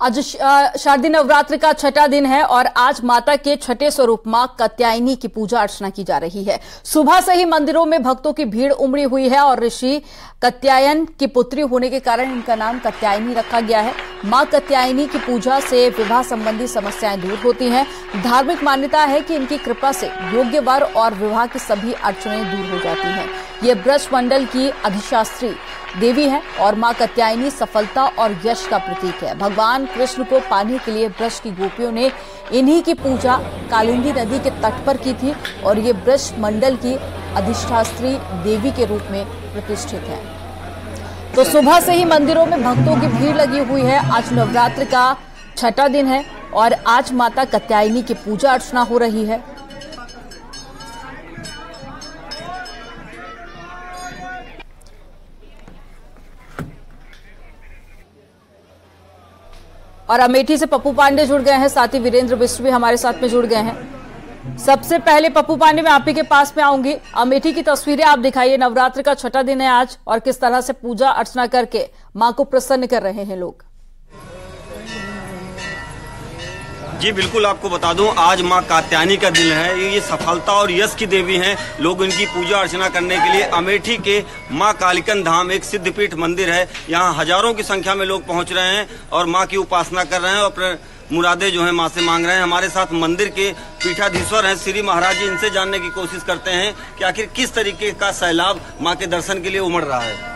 आज शारदीय नवरात्र का छठा दिन है और आज माता के छठे स्वरूप मां कात्यायनी की पूजा अर्चना की जा रही है। सुबह से ही मंदिरों में भक्तों की भीड़ उमड़ी हुई है और ऋषि कात्यायन की पुत्री होने के कारण इनका नाम कात्यायनी रखा गया है। मां कात्यायनी की पूजा से विवाह संबंधी समस्याएं दूर होती हैं। धार्मिक मान्यता है कि इनकी कृपा से योग्य वर और विवाह की सभी अड़चनें दूर हो जाती हैं। ये ब्रज मंडल की अधिशास्त्री देवी है और मां कात्यायनी सफलता और यश का प्रतीक है। भगवान कृष्ण को पाने के लिए ब्रज की गोपियों ने इन्हीं की पूजा कालिंदी नदी के तट पर की थी और ये ब्रज मंडल की अधिष्ठात्री देवी के रूप में प्रतिष्ठित है। तो सुबह से ही मंदिरों में भक्तों की भीड़ लगी हुई है। आज नवरात्र का छठा दिन है और आज माता कात्यायनी की पूजा अर्चना हो रही है। और अमेठी से पप्पू पांडे जुड़ गए हैं, साथ ही वीरेंद्र बिष्ट भी हमारे साथ में जुड़ गए हैं। सबसे पहले पप्पू पांडे मैं आप ही के पास में आऊंगी। अमेठी की तस्वीरें आप दिखाइए। नवरात्र का छठा दिन है आज और किस तरह से पूजा अर्चना करके मां को प्रसन्न कर रहे हैं लोग। जी बिल्कुल, आपको बता दूं आज मां कात्यायनी का दिन है। ये सफलता और यश की देवी हैं। लोग इनकी पूजा अर्चना करने के लिए अमेठी के मां कालिकन धाम एक सिद्धपीठ मंदिर है, यहाँ हजारों की संख्या में लोग पहुंच रहे हैं और मां की उपासना कर रहे हैं और अपने मुरादें जो है मां से मांग रहे हैं। हमारे साथ मंदिर के पीठाधीश्वर हैं श्री महाराज जी, इनसे जानने की कोशिश करते हैं कि आखिर किस तरीके का सैलाब मां के दर्शन के लिए उमड़ रहा है।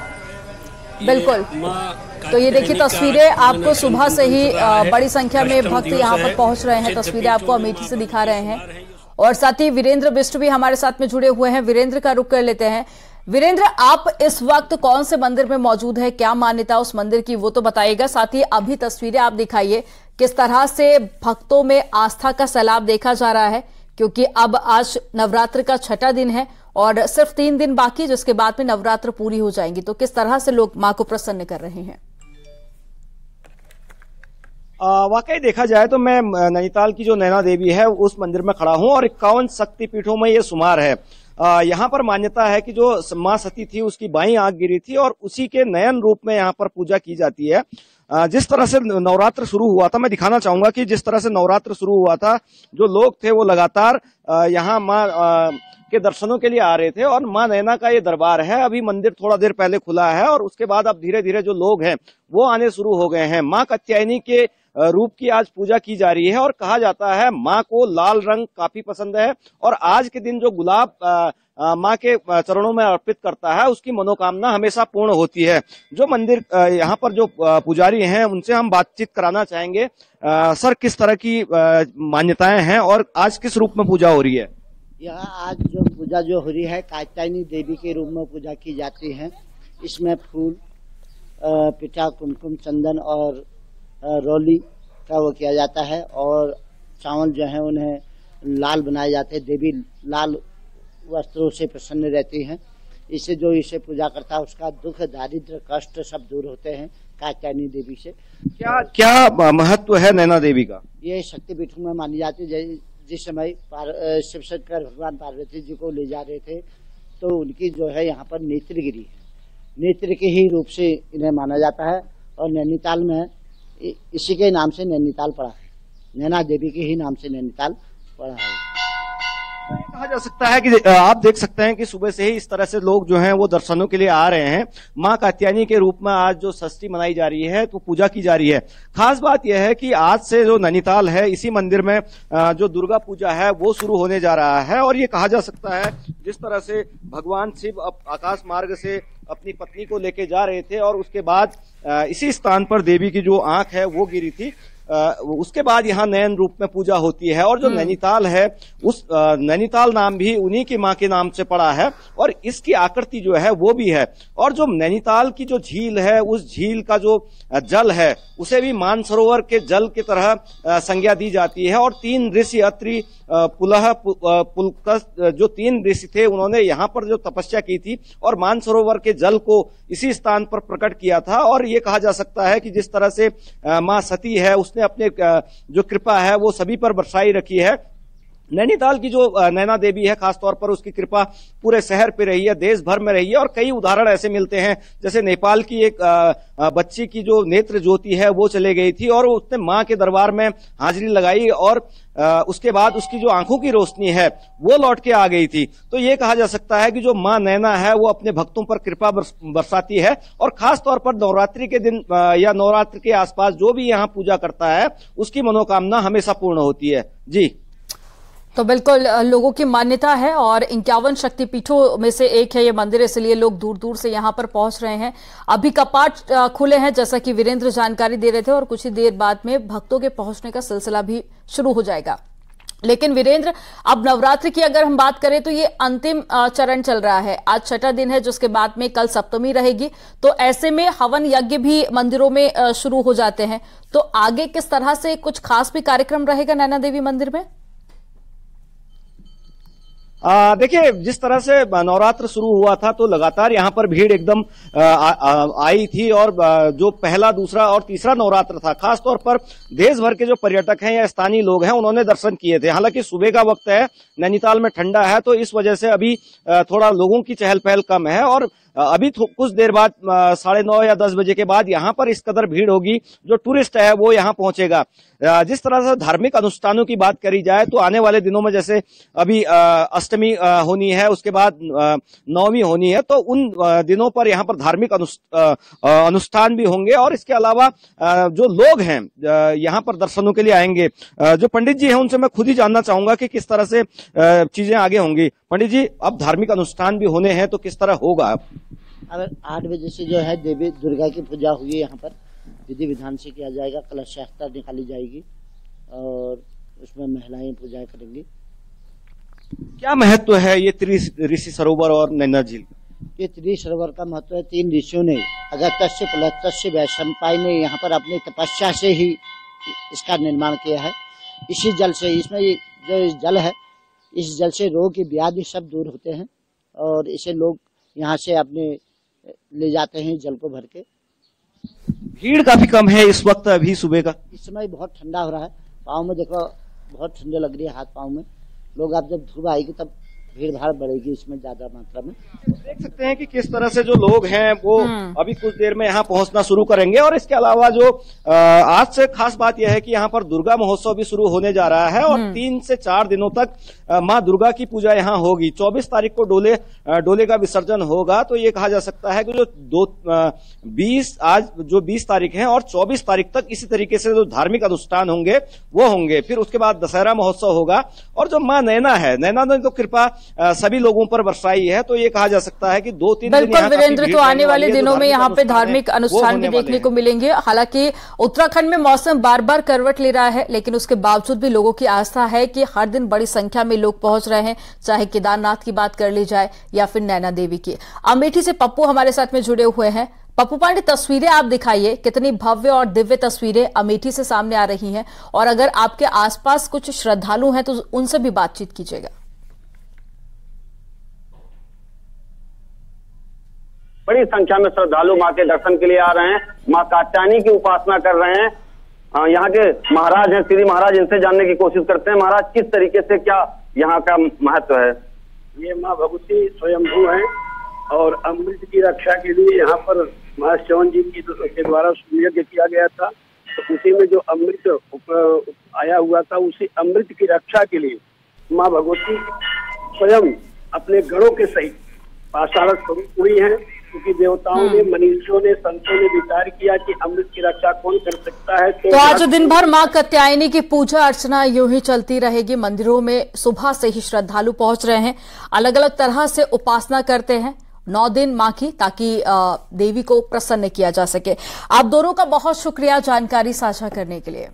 बिल्कुल, तो ये देखिए तस्वीरें आपको सुबह से ही बड़ी संख्या में भक्त यहाँ पर पहुंच रहे हैं। तस्वीरें आपको अमेठी से दिखा रहे हैं और साथ ही वीरेंद्र बिष्ट भी हमारे साथ में जुड़े हुए हैं। वीरेंद्र का रुख कर लेते हैं। वीरेंद्र, आप इस वक्त कौन से मंदिर में मौजूद है, क्या मान्यता उस मंदिर की वो तो बताइएगा। साथ ही अभी तस्वीरें आप दिखाइए किस तरह से भक्तों में आस्था का सैलाब देखा जा रहा है, क्योंकि अब आज नवरात्र का छठा दिन है और सिर्फ 3 दिन बाकी, जिसके बाद में नवरात्र पूरी हो जाएंगी। तो किस तरह से लोग मां को प्रसन्न कर रहे हैं? वाकई देखा जाए तो मैं नैनीताल की जो नैना देवी है उस मंदिर में खड़ा हूं और 51 शक्तिपीठों में ये शुमार है। यहाँ पर मान्यता है कि जो मां सती थी उसकी बाईं आंख गिरी थी और उसी के नयन रूप में यहाँ पर पूजा की जाती है। जिस तरह से नवरात्र शुरू हुआ था, मैं दिखाना चाहूंगा कि जिस तरह से नवरात्र शुरू हुआ था, जो लोग थे वो लगातार यहाँ मां के दर्शनों के लिए आ रहे थे और मां नैना का ये दरबार है। अभी मंदिर थोड़ा देर पहले खुला है और उसके बाद अब धीरे धीरे जो लोग हैं वो आने शुरू हो गए हैं। मां कात्यायनी के रूप की आज पूजा की जा रही है और कहा जाता है मां को लाल रंग काफी पसंद है और आज के दिन जो गुलाब मां के चरणों में अर्पित करता है उसकी मनोकामना हमेशा पूर्ण होती है। जो मंदिर यहाँ पर जो पुजारी हैं उनसे हम बातचीत कराना चाहेंगे। सर, किस तरह की मान्यताएं हैं और आज किस रूप में पूजा हो रही है? यहाँ आज जो पूजा जो हो रही है कात्यायनी देवी के रूप में पूजा की जाती है। इसमें फूल, पिठा, कुमकुम, चंदन और रोली का वो किया जाता है और चावल जो है उन्हें लाल बनाए जाते हैं। देवी लाल वस्त्रों से प्रसन्न रहती हैं। इससे जो इसे पूजा करता है उसका दुख, दारिद्र, कष्ट सब दूर होते हैं कात्यायनी देवी से। क्या क्या महत्व है नैना देवी का? ये शक्तिपीठों में मानी जाती है। जिस समय शिव शंकर भगवान पार्वती जी को ले जा रहे थे तो उनकी जो है यहाँ पर नेत्र गिरी है। नेत्र के ही रूप से इन्हें माना जाता है और नैनीताल में इसी के नाम से नैनीताल पड़ा है। नैना देवी के ही नाम से नैनीताल पड़ा है। कहा जा सकता है कि आप देख सकते हैं कि सुबह से ही इस तरह से लोग जो हैं वो दर्शनों के लिए आ रहे हैं। मां कात्यायनी के रूप में आज जो षष्ठी मनाई जा रही है तो पूजा की जा रही है। खास बात यह है कि आज से जो नैनीताल है इसी मंदिर में जो दुर्गा पूजा है वो शुरू होने जा रहा है और ये कहा जा सकता है जिस तरह से भगवान शिव आकाश मार्ग से अपनी पत्नी को लेके जा रहे थे और उसके बाद इसी स्थान पर देवी की जो आंख है वो गिरी थी, उसके बाद यहाँ नयन रूप में पूजा होती है और जो नैनीताल है उस नैनीताल नाम भी उन्हीं की मां के नाम से पड़ा है और इसकी आकृति जो है वो भी है। और जो नैनीताल की जो झील है उस झील का जो जल है उसे भी मानसरोवर के जल की तरह संज्ञा दी जाती है और 3 ऋषि अत्रि, पुलह, पुलकस, जो 3 ऋषि थे उन्होंने यहाँ पर जो तपस्या की थी और मानसरोवर के जल को इसी स्थान पर प्रकट किया था। और ये कहा जा सकता है कि जिस तरह से मां सती है उसने अपने जो कृपा है वो सभी पर बरसाई रखी है नैनीताल की जो नैना देवी है, खासतौर पर उसकी कृपा पूरे शहर पे रही है, देश भर में रही है। और कई उदाहरण ऐसे मिलते हैं, जैसे नेपाल की एक बच्ची की जो नेत्र ज्योति है वो चले गई थी और उसने मां के दरबार में हाजिरी लगाई और उसके बाद उसकी जो आंखों की रोशनी है वो लौट के आ गई थी। तो ये कहा जा सकता है कि जो मां नैना है वो अपने भक्तों पर कृपा बरसाती है और खासतौर पर नवरात्रि के दिन या नवरात्रि के आसपास जो भी यहाँ पूजा करता है उसकी मनोकामना हमेशा पूर्ण होती है। जी, तो बिल्कुल लोगों की मान्यता है और 51 शक्तिपीठों में से एक है ये मंदिर, इसलिए लोग दूर दूर से यहां पर पहुंच रहे हैं। अभी कपाट खुले हैं, जैसा कि वीरेंद्र जानकारी दे रहे थे, और कुछ ही देर बाद में भक्तों के पहुंचने का सिलसिला भी शुरू हो जाएगा। लेकिन वीरेंद्र, अब नवरात्रि की अगर हम बात करें तो ये अंतिम चरण चल रहा है। आज छठा दिन है, जिसके बाद में कल सप्तमी रहेगी। तो ऐसे में हवन यज्ञ भी मंदिरों में शुरू हो जाते हैं। तो आगे किस तरह से कुछ खास भी कार्यक्रम रहेगा नैना देवी मंदिर में? देखिए, जिस तरह से नवरात्र शुरू हुआ था तो लगातार यहाँ पर भीड़ एकदम आई थी और जो पहला, दूसरा और तीसरा नवरात्र था, खासतौर पर देश भर के जो पर्यटक हैं या स्थानीय लोग हैं उन्होंने दर्शन किए थे। हालांकि सुबह का वक्त है, नैनीताल में ठंडा है, तो इस वजह से अभी थोड़ा लोगों की चहल पहल कम है और अभी कुछ देर बाद 9:30 या 10 बजे के बाद यहाँ पर इस कदर भीड़ होगी, जो टूरिस्ट है वो यहाँ पहुंचेगा। जिस तरह से धार्मिक अनुष्ठानों की बात करी जाए तो आने वाले दिनों में जैसे अभी अष्टमी होनी है, उसके बाद नवमी होनी है, तो उन दिनों पर यहाँ पर धार्मिक अनुष्ठान भी होंगे। और इसके अलावा जो लोग हैं यहाँ पर दर्शनों के लिए आएंगे, जो पंडित जी हैं उनसे मैं खुद ही जानना चाहूंगा कि किस तरह से चीजें आगे होंगी। पंडित जी, अब धार्मिक अनुष्ठान भी होने हैं तो किस तरह होगा? अगर 8 बजे से जो है देवी दुर्गा की पूजा हुई है, यहाँ पर विधि विधान से किया जाएगा, कलश यात्रा निकाली जाएगी और उसमें महिलाएं पूजा करेंगी। क्या महत्व है ये ऋषि सरोवर और नैना झील? ये त्रिसरोवर का महत्व है। 3 ऋषियों ने, अगस्त्य, पुलस्त्य, वैशंपायन ने यहाँ पर अपनी तपस्या से ही इसका निर्माण किया है। इसी जल से, इसमें जो जल है, इस जल से रोग की व्याधि सब दूर होते हैं और इसे लोग यहाँ से अपने ले जाते हैं जल को भर के। भीड़ काफी कम है इस वक्त, अभी सुबह का। इस समय बहुत ठंडा हो रहा है, पाँव में देखो बहुत ठंडे लग रही है, हाथ पाँव में। लोग अब जब धूप आएगी तब भीड़ भाड़ बढ़ेगी इसमें ज्यादा मात्रा में। देख सकते हैं कि किस तरह से जो लोग हैं वो अभी कुछ देर में यहाँ पहुंचना शुरू करेंगे। और इसके अलावा जो आज से खास बात यह है कि यहाँ पर दुर्गा महोत्सव भी शुरू होने जा रहा है और 3 से 4 दिनों तक माँ दुर्गा की पूजा यहाँ होगी। 24 तारीख को डोले का विसर्जन होगा। तो ये कहा जा सकता है कि जो 20 तारीख है और 24 तारीख तक इसी तरीके से जो धार्मिक अनुष्ठान होंगे वो होंगे। फिर उसके बाद दशहरा महोत्सव होगा और जो माँ नैना है, नैना ने तो कृपा सभी लोगों पर बरसाई है। तो ये कहा जा सकता है कि 2-3 दिन बिल्कुल वीरेंद्र, तो आने वाले दिनों में यहाँ पे धार्मिक अनुष्ठान भी देखने को मिलेंगे। हालांकि उत्तराखंड में मौसम बार बार करवट ले रहा है, लेकिन उसके बावजूद भी लोगों की आस्था है कि हर दिन बड़ी संख्या में लोग पहुंच रहे हैं, चाहे केदारनाथ की बात कर ली जाए या फिर नैना देवी की। अमेठी से पप्पू हमारे साथ में जुड़े हुए हैं। पप्पू पांडे, तस्वीरें आप दिखाइए, कितनी भव्य और दिव्य तस्वीरें अमेठी से सामने आ रही हैं, और अगर आपके आसपास कुछ श्रद्धालु हैं तो उनसे भी बातचीत कीजिएगा। बड़ी संख्या में श्रद्धालु मां के दर्शन के लिए आ रहे हैं, मां कात्यायनी की उपासना कर रहे हैं। यहाँ के महाराज हैं, श्री महाराज, इनसे जानने की कोशिश करते हैं। महाराज, किस तरीके से, क्या यहाँ का महत्व है? ये माँ भगवती स्वयंभू हैं और अमृत की रक्षा के लिए यहाँ पर महर्षि च्यवन जी के द्वारा यज्ञ किया गया था। तो उसी में जो अमृत आया हुआ था, उसी अमृत की रक्षा के लिए माँ भगवती स्वयं अपने गणों के सहित पाशाल स्वरूप हुई है, क्योंकि देवताओं ने, मनीषियों ने, संतों ने विचार किया कि अमृत की रक्षा कौन कर सकता है। तो आज दिन भर मां कात्यायनी की पूजा अर्चना यूं ही चलती रहेगी। मंदिरों में सुबह से ही श्रद्धालु पहुंच रहे हैं, अलग अलग तरह से उपासना करते हैं 9 दिन मां की, ताकि देवी को प्रसन्न किया जा सके। आप दोनों का बहुत शुक्रिया जानकारी साझा करने के लिए।